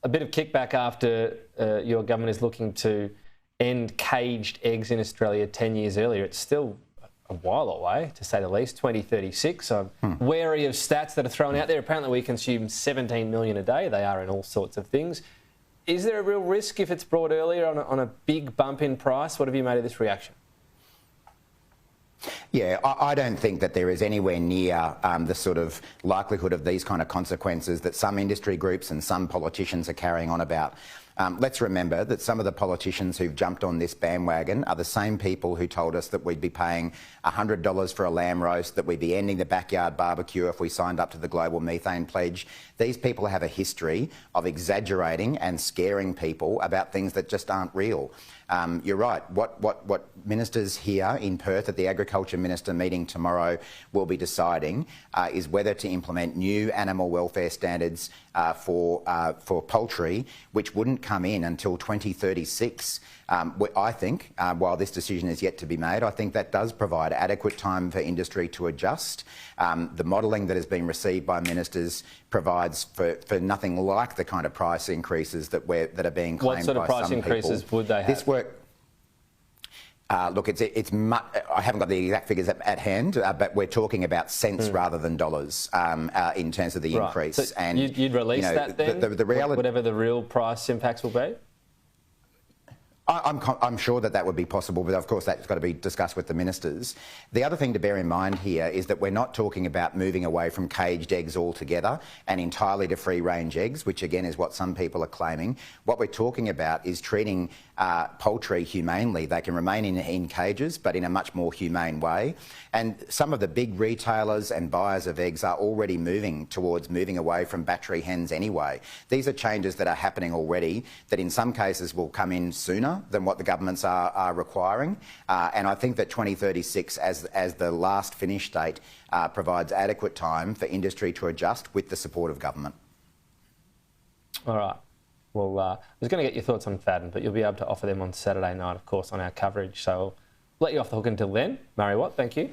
a bit of kickback after your government is looking to end caged eggs in Australia 10 years earlier. It's still a while away, to say the least, 2036. I'm wary of stats that are thrown out there. Apparently we consume 17 million a day. They are in all sorts of things. Is there a real risk if it's brought earlier on a big bump in price? What have you made of this reaction? Yeah, I don't think that there is anywhere near the sort of likelihood of these kind of consequences that some industry groups and some politicians are carrying on about. Let's remember that some of the politicians who've jumped on this bandwagon are the same people who told us that we'd be paying $100 for a lamb roast, that we'd be ending the backyard barbecue if we signed up to the global methane pledge. These people have a history of exaggerating and scaring people about things that just aren't real. You're right. What ministers here in Perth at the Agriculture Minister meeting tomorrow will be deciding is whether to implement new animal welfare standards for poultry, which wouldn't come in until 2036. I think, while this decision is yet to be made, I think that does provide adequate time for industry to adjust. The modelling that has been received by ministers provides for nothing like the kind of price increases that are being claimed by some people. What sort of price increases would they have? Look, I haven't got the exact figures at hand, but we're talking about cents rather than dollars in terms of the increase. So and you'd release that then, the reality, whatever the real price impacts will be? I'm sure that would be possible, but of course that's got to be discussed with the ministers. The other thing to bear in mind here is that we're not talking about moving away from caged eggs altogether and entirely to free-range eggs, which again is what some people are claiming. What we're talking about is treating poultry humanely. They can remain in cages, but in a much more humane way. And some of the big retailers and buyers of eggs are already moving away from battery hens anyway. These are changes that are happening already that in some cases will come in sooner than what the governments are requiring. And I think that 2036 as the last finish date provides adequate time for industry to adjust with the support of government. All right. Well, I was going to get your thoughts on Fadden, but you'll be able to offer them on Saturday night, of course, on our coverage. So I'll let you off the hook until then. Murray Watt, thank you.